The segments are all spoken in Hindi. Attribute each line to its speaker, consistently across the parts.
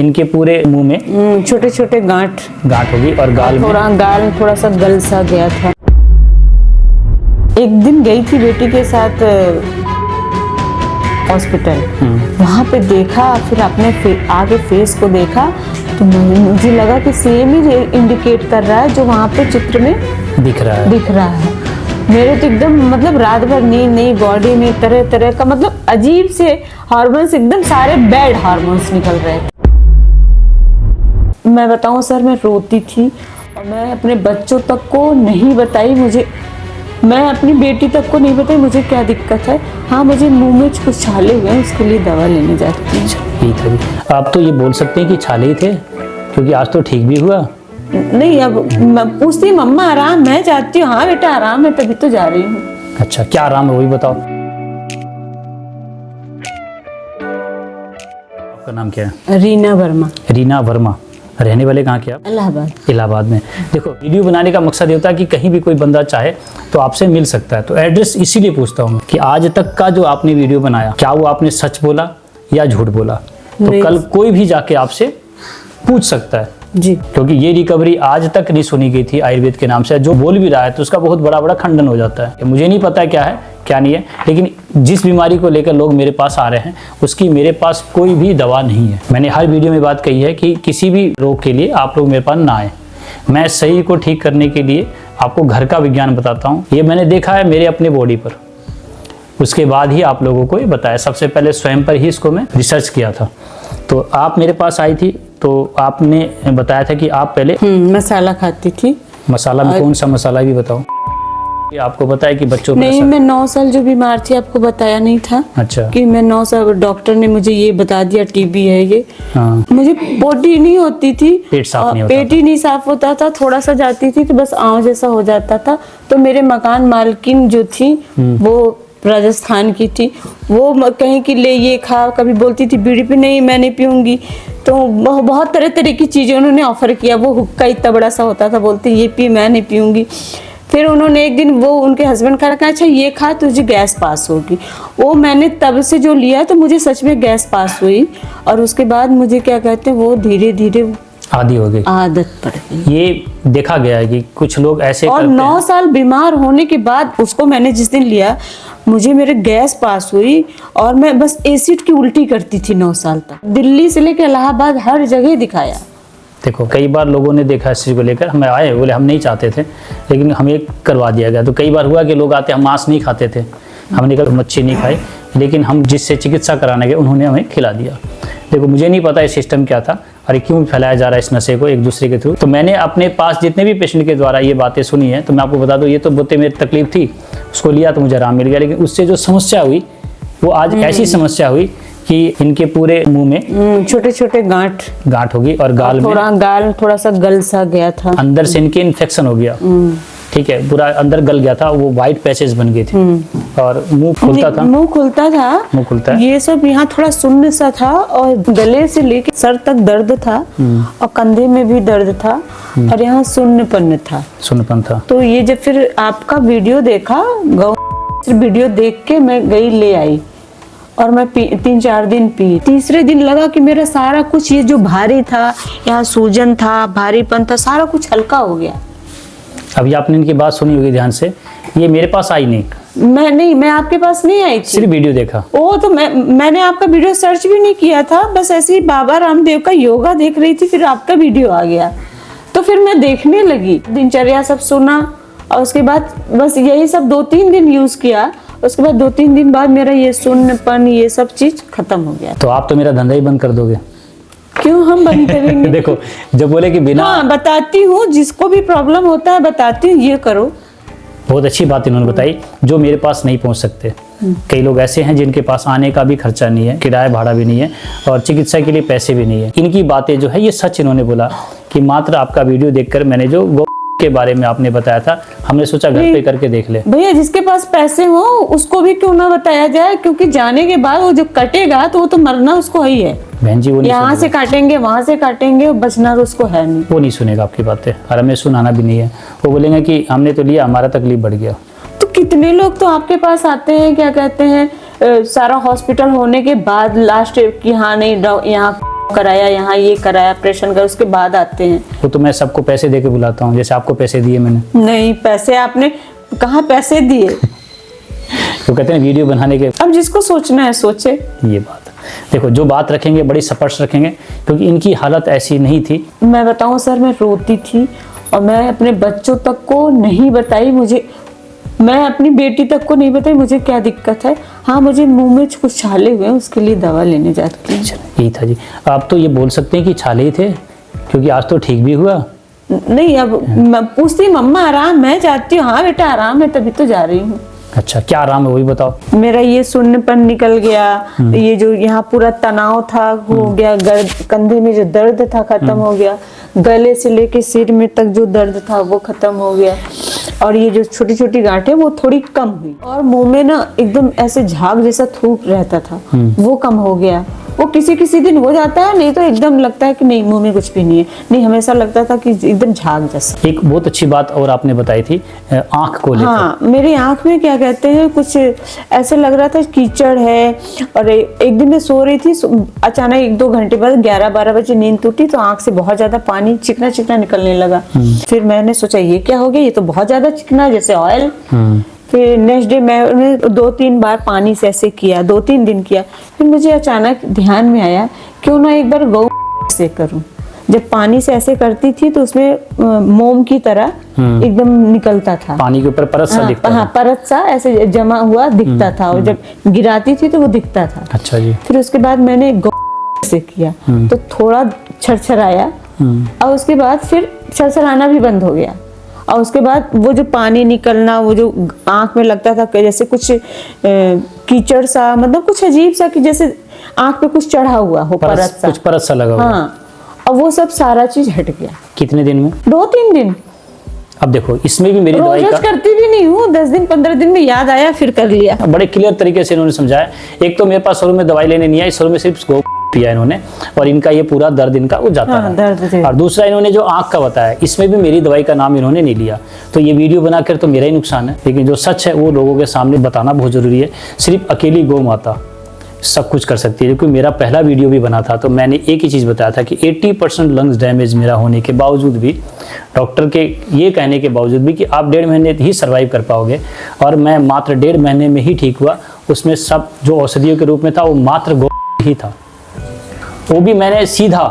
Speaker 1: इनके पूरे मुंह में
Speaker 2: छोटे छोटे गांठ
Speaker 1: होगी और गाल में
Speaker 2: गाल थोड़ा सा गल सा गया था। एक दिन गई थी बेटी के साथ हॉस्पिटल, वहां पे देखा, फिर अपने आगे फेस को देखा तो मुझे लगा कि सेम ही इंडिकेट कर रहा है जो वहां पे चित्र में दिख रहा है। मेरे तो एकदम मतलब रात भर नींद नहीं, बॉडी में तरह तरह का मतलब अजीब से हार्मोन्स, एकदम सारे बैड हार्मोन्स निकल रहे थे। मैं बताऊं सर, मैं रोती थी और मैं अपने बच्चों तक को नहीं बताई, मैं अपनी बेटी तक को नहीं बताई मुझे क्या दिक्कत है। हाँ, मुझे मुंह में कुछ छाले हुए हैं, उसके लिए दवा लेने जाती हूँ।
Speaker 1: आप तो ये बोल सकते हैं कि छाले ही थे, क्योंकि आज तो ठीक भी हुआ।
Speaker 2: नहीं, अब मैं पूछती मम्मा आराम, मैं जाती हूँ। हाँ बेटा आराम है, तभी तो जा रही हूँ।
Speaker 1: अच्छा, क्या आराम है वही बताओ। आपका नाम क्या है?
Speaker 2: रीना वर्मा।
Speaker 1: रीना वर्मा, रहने वाले कहाँ के आप? इलाहाबाद में। देखो, वीडियो बनाने का मकसद ये होता है कि कहीं भी कोई बंदा चाहे तो आपसे मिल सकता है, तो एड्रेस इसीलिए पूछता हूँ कि आज तक का जो आपने वीडियो बनाया, क्या वो आपने सच बोला या झूठ बोला? तो कल कोई भी जाके आपसे पूछ सकता है
Speaker 2: जी,
Speaker 1: क्योंकि ये रिकवरी आज तक नहीं सुनी गई थी आयुर्वेद के नाम से। जो बोल भी रहा है तो उसका बहुत बड़ा खंडन हो जाता है। मुझे नहीं पता क्या है क्या नहीं है, लेकिन जिस बीमारी को लेकर लोग मेरे पास आ रहे हैं उसकी मेरे पास कोई भी दवा नहीं है। मैंने हर वीडियो में बात कही है कि किसी भी रोग के लिए आप लोग मेरे पास ना आए। मैं शरीर को ठीक करने के लिए आपको घर का विज्ञान बताता हूँ। ये मैंने देखा है मेरे अपने बॉडी पर, उसके बाद ही आप लोगों को ये बताया। सबसे पहले स्वयं पर ही इसको मैं रिसर्च किया था। तो आप मेरे पास आई थी तो आपने बताया था कि आप पहले
Speaker 2: मसाला खाती थी।
Speaker 1: मसाला में कौन सा मसाला भी बताओ। आपको पता है कि बच्चों
Speaker 2: नहीं, मैं 9 साल जो बीमार थी आपको बताया नहीं था।
Speaker 1: अच्छा,
Speaker 2: कि मैं 9 साल, डॉक्टर ने मुझे ये बता दिया टीबी है ये।
Speaker 1: हाँ।
Speaker 2: मुझे बॉडी नहीं होती थी,
Speaker 1: पेट
Speaker 2: ही नहीं साफ होता था। थोड़ा सा जाती थी तो बस आंव जैसा हो जाता था। तो मेरे मकान मालकिन जो थी वो राजस्थान की थी, वो कहीं की ले ये खा, कभी बोलती थी बीड़ी पी, नहीं मैं नहीं पीऊंगी। तो बहुत तरह तरह की चीजें उन्होंने ऑफर किया। वो हुक्का इतना बड़ा सा होता था, बोलती ये पी, मैं नहीं पीऊंगी। फिर उन्होंने एक दिन वो उनके हस्बैंड का कहा, अच्छा ये खा तुझे गैस पास होगी। वो मैंने तब से जो लिया तो मुझे सच में गैस पास हुई। और उसके बाद मुझे क्या कहते हैं, वो धीरे धीरे
Speaker 1: आदी हो गई,
Speaker 2: आदत पड़ गई।
Speaker 1: ये देखा गया है कि कुछ लोग ऐसे
Speaker 2: और 9 साल बीमार होने के बाद उसको मैंने जिस दिन लिया, मुझे मेरे गैस पास हुई और मैं बस एसिड की उल्टी करती थी 9 साल तक। दिल्ली से लेकर इलाहाबाद हर जगह दिखाया।
Speaker 1: देखो, कई बार लोगों ने देखा इस चीज़ को लेकर, हमें आए बोले हम नहीं चाहते थे लेकिन हमें करवा दिया गया। तो कई बार हुआ कि लोग आते, हम मांस नहीं खाते थे, हमने कहा मच्छी नहीं खाई, लेकिन हम जिससे चिकित्सा कराने गए उन्होंने हमें खिला दिया। देखो, मुझे नहीं पता ये सिस्टम क्या था और क्यों फैलाया जा रहा है इस नशे को एक दूसरे के थ्रू। तो मैंने अपने पास जितने भी पेशेंट के द्वारा ये बातें सुनी है, तो मैं आपको बता दूं, ये तो बहुत मेरी तकलीफ थी, उसको लिया तो मुझे आराम मिल गया। लेकिन उससे जो समस्या हुई वो आज ऐसी समस्या हुई कि इनके पूरे मुंह में
Speaker 2: छोटे छोटे गांठ
Speaker 1: होगी और गाल
Speaker 2: थोड़ा सा गल सा गया था।
Speaker 1: अंदर से इनके इन्फेक्शन हो गया, ठीक है, पूरा अंदर गल गया था, वो वाइट पैचेस बन गए थे और मुंह खुलता था।
Speaker 2: ये सब यहाँ थोड़ा शून्य सा था और गले से लेके सर तक दर्द था और कंधे में भी दर्द था और यहाँ शून्यपन था। तो ये जब फिर आपका वीडियो देखा, वीडियो देख के मैं गई ले आई और मैं 3-4 दिन पी। तीसरे दिन लगा कि मेरा सारा कुछ ये जो भारी था, यहाँ सूजन था, भारीपन था, सारा कुछ हल्का हो गया।
Speaker 1: अभी आपने इनकी बात सुनी होगी ध्यान से। ये मेरे पास आई नहीं, मैं आपके पास नहीं आई थी, सिर्फ वीडियो देखा।
Speaker 2: ओ तो मैंने आपका वीडियो सर्च भी नहीं किया था, बस ऐसे ही बाबा रामदेव का योगा देख रही थी, फिर आपका वीडियो आ गया तो फिर मैं देखने लगी, दिनचर्या सब सुना और उसके बाद बस यही सब 2-3 दिन यूज किया। उसके बाद 2-3 दिन बाद मेरा ये शून्यपन, ये सब चीज खत्म हो गया।
Speaker 1: तो आप तो मेरा धंधा ही बंद कर दोगे।
Speaker 2: क्यों हम बंद करेंगे?
Speaker 1: देखो, जब बोले कि बिना,
Speaker 2: हाँ बताती हूँ, जिसको भी प्रॉब्लम होता है बताती हूँ, ये करो।
Speaker 1: बहुत अच्छी बात इन्होंने बताई, जो मेरे पास नहीं पहुंच सकते। कई लोग ऐसे हैं जिनके पास आने का भी खर्चा नहीं है, किराया भाड़ा भी नहीं है और चिकित्सा के लिए पैसे भी नहीं है। इनकी बातें जो है ये सच इन्होंने बोला कि मात्र आपका वीडियो देखकर मैंने जो के बारे में आपने बताया था, हमने सोचा घर पे करके देख ले।
Speaker 2: भैया, जिसके पास पैसे हो उसको भी क्यों ना बताया जाए, क्योंकि जाने के बाद वो जो कटेगा तो वो तो मरना उसको ही है।
Speaker 1: बहन जी, वो
Speaker 2: यहाँ से काटेंगे वहां से काटेंगे, बचना उसको है नहीं।
Speaker 1: वो नहीं सुनेगा आपकी बातें और हमें सुनाना भी नहीं है। वो बोलेंगे कि हमने तो लिया, हमारा तकलीफ बढ़ गया।
Speaker 2: तो कितने लोग तो आपके पास आते हैं, क्या कहते हैं, सारा हॉस्पिटल होने के बाद लास्ट की, हाँ नहीं यहाँ कराया, यहाँ ये कराया, ऑपरेशन कराया, उसके बाद आते हैं।
Speaker 1: वो तो मैं सबको पैसे दे के बुलाता हूँ, जैसे आपको पैसे दिए मैंने।
Speaker 2: नहीं, पैसे आपने कहाँ पैसे दिए?
Speaker 1: तो कहते हैं वीडियो बनाने के।
Speaker 2: अब जिसको सोचना है सोचे।
Speaker 1: ये बात देखो, जो बात रखेंगे बड़ी स्पष्ट रखेंगे, क्योंकि इनकी हालत ऐसी नहीं थी।
Speaker 2: मैं बताऊं सर, मैं रोती थी और मैं अपने बच्चों तक को नहीं बताई, मैं अपनी बेटी तक को नहीं बताई मुझे क्या दिक्कत है। हाँ, मुझे मुंह में कुछ छाले हुए हैं, उसके लिए दवा लेने जाती हूँ।
Speaker 1: यही था जी। आप तो ये बोल सकते हैं कि छाले ही थे, क्योंकि आज तो ठीक भी हुआ।
Speaker 2: नहीं, अब मैं पूछती मम्मा आराम है? जाती हूँ, हाँ बेटा आराम है, तभी तो जा रही हूँ।
Speaker 1: अच्छा, क्या आराम है वही बताओ।
Speaker 2: मेरा ये सुन्नपन निकल गया, ये जो यहाँ पूरा तनाव था हो गया, कंधे में जो दर्द था खत्म हो गया, गले से लेके सिर में तक जो दर्द था वो खत्म हो गया, और ये जो छोटी छोटी गांठें वो थोड़ी कम हुई, और मुंह में ना एकदम ऐसे झाग जैसा थूक रहता था वो कम हो गया। वो किसी किसी दिन हो जाता है, नहीं तो एकदम लगता है कि नहीं मुंह में कुछ भी नहीं है। नहीं, हमेशा लगता था कि एकदम झाग जैसा।
Speaker 1: एक बहुत अच्छी बात और आपने बताई थी आंख को लेकर।
Speaker 2: हाँ, मेरी आंख में क्या कहते हैं, कुछ ऐसे लग रहा था कीचड़ है। और एक दिन मैं सो रही थी, अचानक 1-2 घंटे बाद 11-12 बजे नींद टूटी, तो आंख से बहुत ज्यादा पानी चिकना चिकना निकलने लगा। फिर मैंने सोचा ये क्या हो गया, ये तो बहुत ज्यादा चिकना जैसे ऑयल। फिर नेक्स्ट डे मैंने 2-3 बार पानी से ऐसे किया, 2-3 दिन किया। फिर मुझे अचानक ध्यान में आया क्यों ना एक बार गौ से करूं। जब पानी से ऐसे करती थी तो उसमें मोम की तरह एकदम निकलता था,
Speaker 1: पानी के ऊपर परत सा दिखता था।
Speaker 2: परत सा ऐसे जमा हुआ दिखता था, और जब गिराती थी तो वो दिखता था।
Speaker 1: अच्छा जी।
Speaker 2: फिर उसके बाद मैंने गौ से किया तो थोड़ा छरछराया, और उसके बाद फिर छरछराना भी बंद हो गया। और उसके बाद वो जो पानी निकलना, वो जो आंख में लगता था कि जैसे कुछ कीचड़ सा, मतलब कुछ अजीब सा, कि जैसे आंख पे कुछ चढ़ा हुआ हो, परत सा,
Speaker 1: कुछ परत सा लगा हुआ।
Speaker 2: हाँ, और वो सब सारा चीज हट गया।
Speaker 1: कितने दिन में?
Speaker 2: 2-3 दिन।
Speaker 1: अब देखो, इसमें भी मेरी दवाई का
Speaker 2: करती भी नहीं हूँ, 10 दिन 15 दिन में याद आया फिर कर लिया।
Speaker 1: बड़े क्लियर तरीके से इन्होंने समझाया। एक तो मेरे पास शुरू में दवाई लेने नहीं आई, शुरू में सिर्फ गो पिया इन्होंने, और इनका ये पूरा दर्द इनका हो जाता है।
Speaker 2: दर्द।
Speaker 1: और दूसरा इन्होंने जो आंख का बताया, इसमें भी मेरी दवाई का नाम इन्होंने नहीं लिया। तो ये वीडियो बनाकर तो मेरा ही नुकसान है, लेकिन जो सच है वो लोगों के सामने बताना बहुत जरूरी है। सिर्फ अकेली गौ माता सब कुछ कर सकती है। क्योंकि मेरा पहला वीडियो भी बना था तो मैंने एक ही चीज़ बताया था कि 80% लंग्स डैमेज मेरा होने के बावजूद भी, डॉक्टर के ये कहने के बावजूद भी कि आप 1.5 महीने ही सर्वाइव कर पाओगे, और मैं मात्र 1.5 महीने में ही ठीक हुआ। उसमें सब जो औषधियों के रूप में था वो मात्र गौ ही था, वो भी मैंने सीधा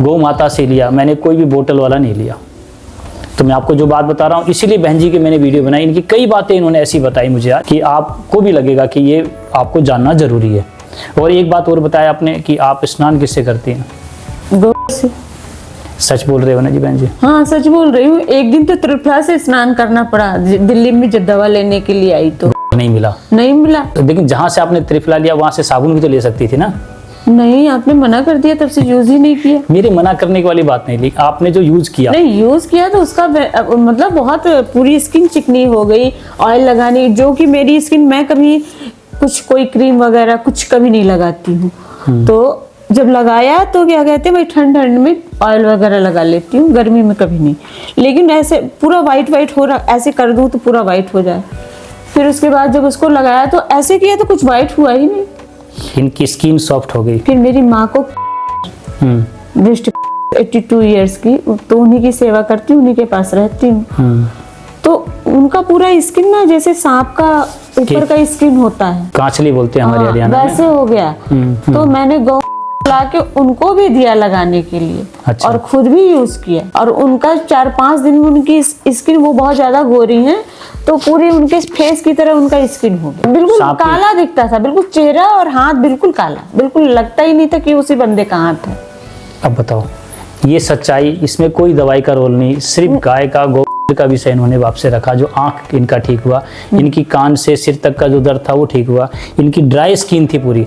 Speaker 1: गौ माता से लिया, मैंने कोई भी बोतल वाला नहीं लिया। तो मैं आपको जो बात बता रहा हूँ, इसीलिए बहन जी की मैंने वीडियो बनाई। इनकी कई बातें इन्होंने ऐसी बताई मुझे यार कि आपको भी लगेगा कि ये आपको जानना जरूरी है। और एक बात और बताया आपने कि आप स्नान किससे करती हैं?
Speaker 2: गौ से।
Speaker 1: सच बोल रहे हो ना जी बहन जी?
Speaker 2: हाँ, सच बोल रही हूँ। एक दिन तो त्रिफला से स्नान करना पड़ा, दिल्ली में जब दवा लेने के लिए आई तो
Speaker 1: नहीं मिला।
Speaker 2: नहीं मिला।
Speaker 1: लेकिन जहाँ से आपने त्रिफला लिया वहां से साबुन भी तो ले सकती थी ना?
Speaker 2: नहीं, आपने मना कर दिया, तब से यूज ही नहीं किया।
Speaker 1: मेरे मना करने की वाली बात नहीं, लेकिन आपने जो यूज किया।
Speaker 2: नहीं, यूज किया तो उसका मतलब बहुत पूरी स्किन चिकनी हो गई। ऑयल लगाने, जो कि मेरी स्किन, मैं कभी कुछ कोई क्रीम वगैरह कुछ कभी नहीं लगाती हूँ। तो जब लगाया तो क्या कहते हैं, मैं ठंड में ऑयल वगैरह लगा लेती हूँ, गर्मी में कभी नहीं। लेकिन ऐसे पूरा वाइट हो रहा, ऐसे कर दूँ तो पूरा वाइट हो जाए। फिर उसके बाद जब उसको लगाया तो ऐसे किया तो कुछ वाइट हुआ ही नहीं,
Speaker 1: इनकी स्किन सॉफ्ट हो गई।
Speaker 2: फिर मेरी माँ को ब्रेस्ट 82 इयर्स की, तो उन्हीं की सेवा करती हूँ, उन्हीं के पास रहती हूँ। तो उनका पूरा स्किन ना जैसे सांप का ऊपर का स्किन होता है,
Speaker 1: कांचली बोलते हैं हमारे हरियाणा में,
Speaker 2: वैसे हो गया। तो मैंने गौ ला के उनको भी दिया लगाने के लिए।
Speaker 1: अच्छा।
Speaker 2: और खुद भी यूज किया, और उनका 4-5 दिन में उनकी स्किन, वो बहुत ज्यादा गोरी है, तो पूरी उनके फेस की तरह उनका स्किन हो गया, बिल्कुल काला दिखता था, बिल्कुल चेहरा और हाथ बिल्कुल काला, बिल्कुल लगता ही नहीं था कि उसी बंदे का हाथ है।
Speaker 1: अब बताओ, ये सच्चाई, इसमें कोई दवाई का रोल नहीं, सिर्फ गाय का गौ का विषय इन्होंने बाप से रखा। जो आंख इनका ठीक हुआ, इनकी कान से सिर तक का जो दर्द था वो ठीक हुआ। इनकी ड्राई स्किन थी पूरी,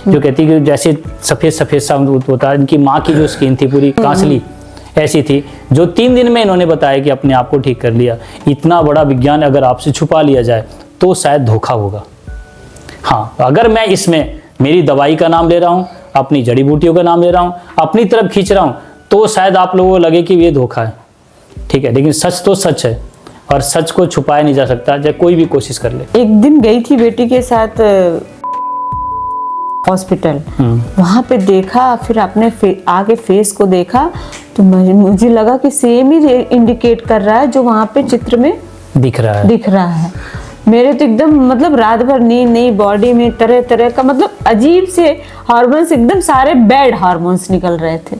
Speaker 1: जो कहती कि जैसे सफेद सफेद सा होता है, इनकी माँ की जो स्किन थी पूरी कांचली ऐसी थी, जो 3 दिन में इन्होंने बताया कि अपने आप को ठीक कर लिया। इतना बड़ा विज्ञान अगर आपसे छुपा लिया जाए तो शायद धोखा होगा। हाँ, अगर मैं इसमें मेरी दवाई का नाम ले रहा हूँ, अपनी जड़ी बूटियों का नाम ले रहा हूँ, अपनी तरफ खींच रहा हूँ, तो शायद आप लोगों को लगे कि ये धोखा है, ठीक है। लेकिन सच तो सच है, और सच को छुपाया नहीं जा सकता, चाहे कोई भी कोशिश कर ले।
Speaker 2: एक दिन गई थी बेटी के साथ हॉस्पिटल, वहां पे देखा, फिर अपने आगे फेस को देखा तो मुझे लगा कि सेम ही इंडिकेट कर रहा है जो वहां पे चित्र में
Speaker 1: दिख रहा है।
Speaker 2: मेरे तो एकदम मतलब रात भर नींद नहीं, बॉडी में तरह तरह का मतलब अजीब से हार्मोन्स, एकदम सारे बैड हार्मोन्स निकल रहे थे।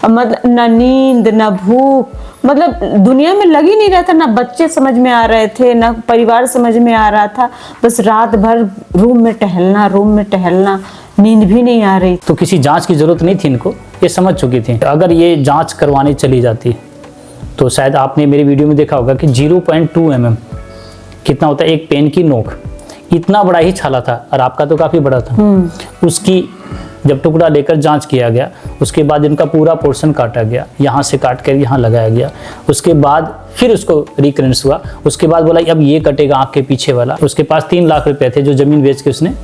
Speaker 2: और मतलब ना नींद ना भूख, मतलब दुनिया में लग ही नहीं रहा था, ना बच्चे समझ में आ रहे थे ना परिवार समझ में आ रहा था, बस रात भर रूम में टहलना, नींद भी नहीं आ रही।
Speaker 1: तो किसी जांच की जरूरत नहीं थी इनको, ये समझ चुकी थी। अगर ये जांच करवाने चली जाती तो शायद आपने मेरी वीडियो में देखा होगा कि 0.2 mm कितना होता है एक पेन की नोक, इतना बड़ा ही छाला था और आपका तो काफी बड़ा था। उसकी जब टुकड़ा लेकर जांच किया गया, उसके बाद इनका पूरा पोर्शन काटा गया, यहाँ से काट कर यहाँ लगाया गया, उसके बाद फिर उसको रिकरेंस हुआ, उसके बाद बोला अब ये कटेगा आँख के पीछे वाला। उसके पास 3 लाख रुपए थे जो जमीन बेच के उसने,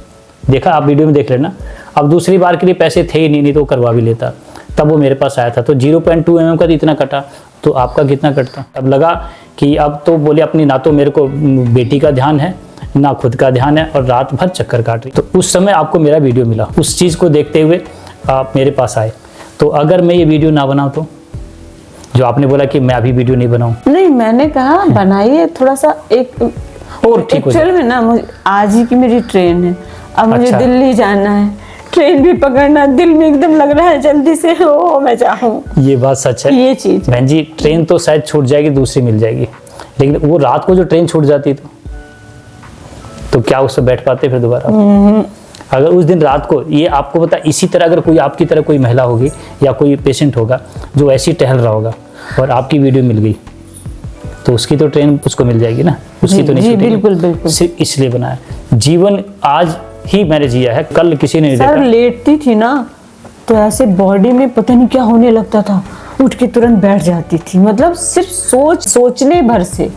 Speaker 1: देखा आप वीडियो में देख लेना। अब दूसरी बार के लिए पैसे थे ही नहीं तो करवा भी लेता, तब वो मेरे पास आया था। तो 0.2 mm का इतना कटा, तो आपका कितना कटता। अब लगा कि अब तो बोले अपनी, ना तो मेरे को बेटी का ध्यान है ना खुद का ध्यान है और रात भर चक्कर काट रही। तो उस समय आपको मेरा वीडियो मिला, उस चीज़ को देखते हुए आप मेरे पास आए। तो अगर मैं ये वीडियो ना बनाऊँ तो, जो आपने बोला कि मैं अभी वीडियो नहीं बनाऊँ,
Speaker 2: नहीं मैंने कहा बनाइए थोड़ा सा, एक
Speaker 1: और ठीक हो जाए।
Speaker 2: एक्चुअल में ना मुझे आज ही की मेरी ट्रेन है, अब मुझे
Speaker 1: अच्छा।
Speaker 2: दिल्ली जाना है, ट्रेन भी पकड़ना, दिल में एकदम लग रहा है जल्दी से हो मैं चाहूँ।
Speaker 1: ये बात सच है
Speaker 2: ये चीज
Speaker 1: बहन जी, ट्रेन तो शायद छूट जाएगी, दूसरी मिल जाएगी, लेकिन वो रात को जो ट्रेन छूट जाती तो क्या उससे बैठ पाते फिर दोबारा। अगर उस दिन रात को ये आपको पता, इसी तरह अगर कोई आपकी तरह कोई महिला होगी या कोई पेशेंट होगा जो ऐसी टहल रहा होगा और आपकी वीडियो मिल गई, तो उसकी तो ट्रेन उसको मिल जाएगी ना, उसकी तो नहीं छूटेगी।
Speaker 2: बिल्कुल बिल्कुल।
Speaker 1: सिर्फ इसलिए बनाया, जीवन आज ही मैंने जिया है, कल किसी ने नहीं
Speaker 2: सर
Speaker 1: देखा।
Speaker 2: लेटती थी ना तो ऐसे बॉडी में पता नहीं क्या होने लगता था, उठ के तुरंत बैठ जाती थी, मतलब सिर्फ सोचने भर से।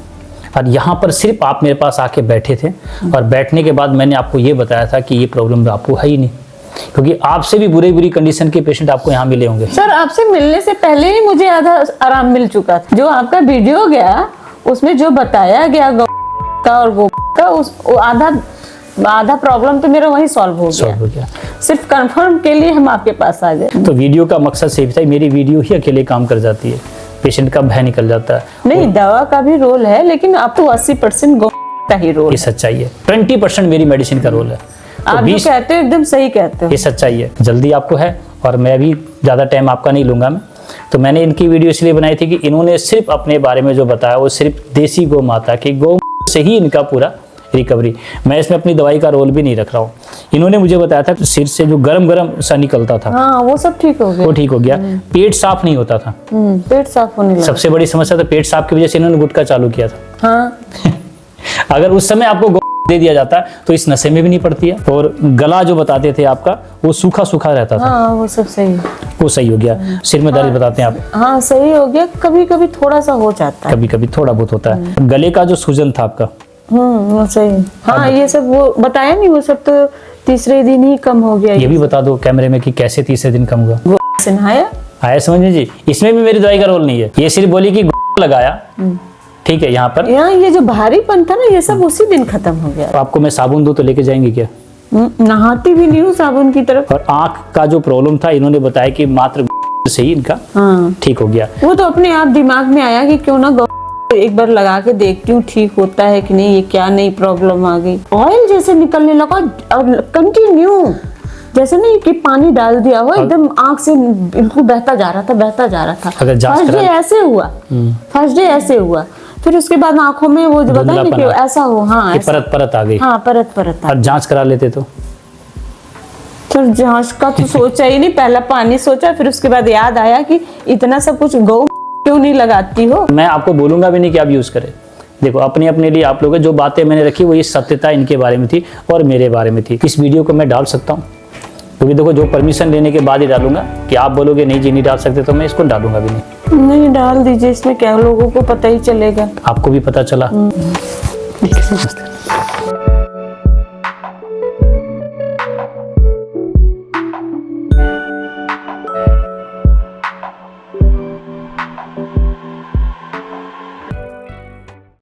Speaker 1: और यहाँ पर सिर्फ आप मेरे पास आके बैठे थे और बैठने के बाद मैंने आपको ये बताया था कि ये प्रॉब्लम आपको है ही नहीं, क्योंकि आपसे भी बुरी कंडीशन के पेशेंट आपको यहाँ मिले होंगे।
Speaker 2: सर आपसे मिलने से पहले ही मुझे आधा आराम मिल चुका था। जो आपका वीडियो गया उसमें जो बताया गया गौ का और गो का, उस आधा प्रॉब्लम तो मेरा वहीं सॉल्व हो गया। सिर्फ कंफर्म के लिए हम आपके पास आ गए।
Speaker 1: तो वीडियो का मकसद सिर्फ था, मेरी वीडियो ही अकेले काम कर जाती है, पेशेंट का भय निकल जाता है।
Speaker 2: नहीं दवा का भी रोल है, लेकिन आप तो 80% गौ का ही रोल
Speaker 1: ये सच्चाई है, 20% मेरी मेडिसिन का रोल है।
Speaker 2: आप जो कहते हो एकदम सही कहते हो,
Speaker 1: ये सच्चाई है। जल्दी आपको है और मैं भी ज़्यादा टाइम आपका नहीं लूँगा मैं। तो मैंने इनकी वीडियो इसलिए बनाई थी कि इन्होंने सिर्फ अपने बारे में जो बताया वो सिर्फ देसी गौ माता की गौ से ही इनका पूरा रिकवरी। मैं इसमें अपनी दवाई का रोल भी नहीं रख रहा हूँ। इन्होंने मुझे बताया था सिर से जो गरम सा निकलता था,
Speaker 2: हाँ वो सब ठीक हो गया,
Speaker 1: वो ठीक हो गया। पेट साफ नहीं होता था,
Speaker 2: पेट साफ होने लगा।
Speaker 1: सबसे बड़ी समस्या था पेट साफ की वजह से इन्होंने गुटखा चालू किया था।
Speaker 2: हाँ
Speaker 1: अगर उस समय आपको दे दिया जाता तो इस नशे में भी नहीं पड़ती है। और गला जो बताते थे आपका वो सूखा रहता था,
Speaker 2: हाँ वो सब सही,
Speaker 1: वो सही हो गया। सिर में दर्द बताते हैं आप,
Speaker 2: हाँ सही हो गया, कभी कभी थोड़ा सा हो जाता है,
Speaker 1: कभी कभी थोड़ा बहुत होता है। गले का जो सूजन था आपका,
Speaker 2: वो सही, हाँ ये सब वो बताया नहीं, वो सब तो तीसरे दिन ही कम हो गया।
Speaker 1: ये भी बता दो कैमरे में कि कैसे तीसरे दिन कम हुआ।
Speaker 2: वो से नहाया,
Speaker 1: आया समझ में जी, इसमें भी मेरी दवाई का रोल नहीं है। ये सिर्फ बोली कि लगाया, ठीक है। यहाँ पर
Speaker 2: ये जो भारीपन था ना ये सब उसी दिन खत्म हो गया।
Speaker 1: तो आपको मैं साबुन दूं तो लेके जाएंगे क्या?
Speaker 2: नहाती भी नहीं हूँ साबुन की तरफ।
Speaker 1: और आंख का जो प्रॉब्लम था इन्होंने बताया कि मात्र से ही इनका ठीक हो गया।
Speaker 2: वो तो अपने आप दिमाग में आया कि क्यों ना एक बार लगा के देखती हूँ ठीक होता है कि नहीं, ये क्या नई प्रॉब्लम आ गई। ऑयल जैसे निकलने लगा और कंटिन्यू, जैसे नहीं कि पानी डाल दिया हो, एकदम आंख से बिल्कुल बहता जा रहा था।
Speaker 1: अगर
Speaker 2: फर्स्ट डे ऐसे हुआ, फिर उसके बाद आंखों में वो जो बताया कि ऐसा हो, हाँ
Speaker 1: परत आ गई,
Speaker 2: हाँ परत।
Speaker 1: और जांच करा लेते तो
Speaker 2: फिर जांच का तो सोचा ही नहीं, पहला पानी सोचा, फिर उसके बाद याद आया कि इतना सब कुछ गौ क्यों नहीं लगाती हो।
Speaker 1: मैं आपको बोलूंगा भी नहीं कि आप यूज करें। देखो अपने लिए आप लोग जो बातें मैंने रखी वो ये सत्यता इनके बारे में थी और मेरे बारे में थी। इस वीडियो को मैं डाल सकता हूँ क्योंकि देखो जो परमिशन लेने के बाद ही डालूंगा। कि आप बोलोगे नहीं जी नहीं डाल सकते तो मैं इसको डालूंगा भी
Speaker 2: नहीं डाल दीजिए, इसमें क्या लोगों को पता ही चलेगा।
Speaker 1: आपको भी पता चला।